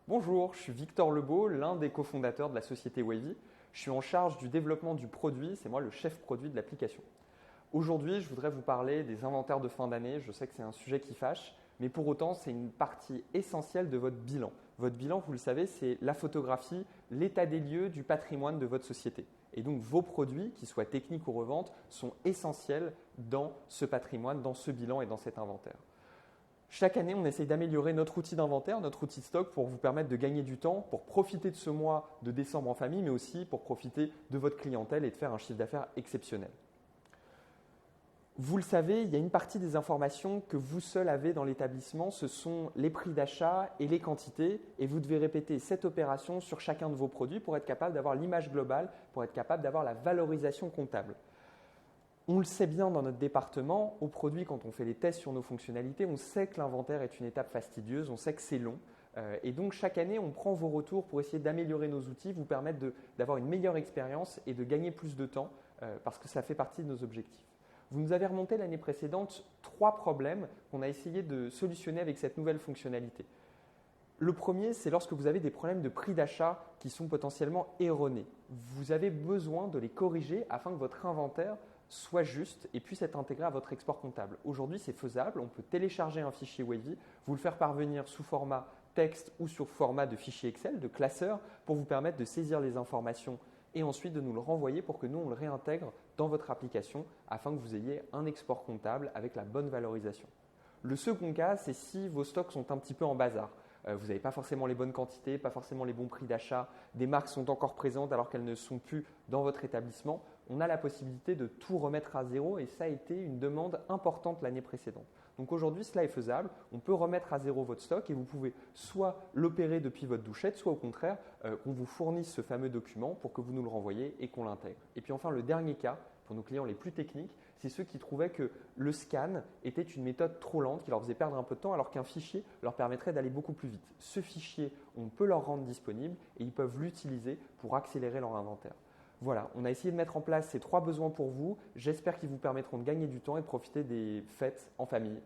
Bonjour, je suis Victor Lebeau, l'un des cofondateurs de la société Wavy. Je suis en charge du développement du produit, c'est moi le chef produit de l'application. Aujourd'hui, je voudrais vous parler des inventaires de fin d'année. Je sais que c'est un sujet qui fâche, mais pour autant, c'est une partie essentielle de votre bilan. Votre bilan, vous le savez, c'est la photographie, l'état des lieux du patrimoine de votre société. Et donc, vos produits, qu'ils soient techniques ou revente, sont essentiels dans ce patrimoine, dans ce bilan et dans cet inventaire. Chaque année, on essaye d'améliorer notre outil d'inventaire, notre outil de stock pour vous permettre de gagner du temps, pour profiter de ce mois de décembre en famille, mais aussi pour profiter de votre clientèle et de faire un chiffre d'affaires exceptionnel. Vous le savez, il y a une partie des informations que vous seul avez dans l'établissement, ce sont les prix d'achat et les quantités, et vous devez répéter cette opération sur chacun de vos produits pour être capable d'avoir l'image globale, pour être capable d'avoir la valorisation comptable. On le sait bien dans notre département, au produit, quand on fait les tests sur nos fonctionnalités, on sait que l'inventaire est une étape fastidieuse, on sait que c'est long. Et donc chaque année, on prend vos retours pour essayer d'améliorer nos outils, vous permettre d'avoir une meilleure expérience et de gagner plus de temps parce que ça fait partie de nos objectifs. Vous nous avez remonté l'année précédente 3 problèmes qu'on a essayé de solutionner avec cette nouvelle fonctionnalité. Le premier, c'est lorsque vous avez des problèmes de prix d'achat qui sont potentiellement erronés. Vous avez besoin de les corriger afin que votre inventaire soit juste et puisse être intégré à votre export comptable. Aujourd'hui, c'est faisable. On peut télécharger un fichier Wavy, vous le faire parvenir sous format texte ou sur format de fichier Excel, de classeur, pour vous permettre de saisir les informations et ensuite de nous le renvoyer pour que nous, on le réintègre dans votre application afin que vous ayez un export comptable avec la bonne valorisation. Le second cas, c'est si vos stocks sont un petit peu en bazar. Vous n'avez pas forcément les bonnes quantités, pas forcément les bons prix d'achat, des marques sont encore présentes alors qu'elles ne sont plus dans votre établissement. On a la possibilité de tout remettre à zéro et ça a été une demande importante l'année précédente. Donc aujourd'hui, cela est faisable. On peut remettre à zéro votre stock et vous pouvez soit l'opérer depuis votre douchette, soit au contraire qu'on vous fournisse ce fameux document pour que vous nous le renvoyiez et qu'on l'intègre. Et puis enfin, le dernier cas, pour nos clients les plus techniques, c'est ceux qui trouvaient que le scan était une méthode trop lente qui leur faisait perdre un peu de temps alors qu'un fichier leur permettrait d'aller beaucoup plus vite. Ce fichier, on peut leur rendre disponible et ils peuvent l'utiliser pour accélérer leur inventaire. Voilà, on a essayé de mettre en place ces 3 besoins pour vous. J'espère qu'ils vous permettront de gagner du temps et de profiter des fêtes en famille.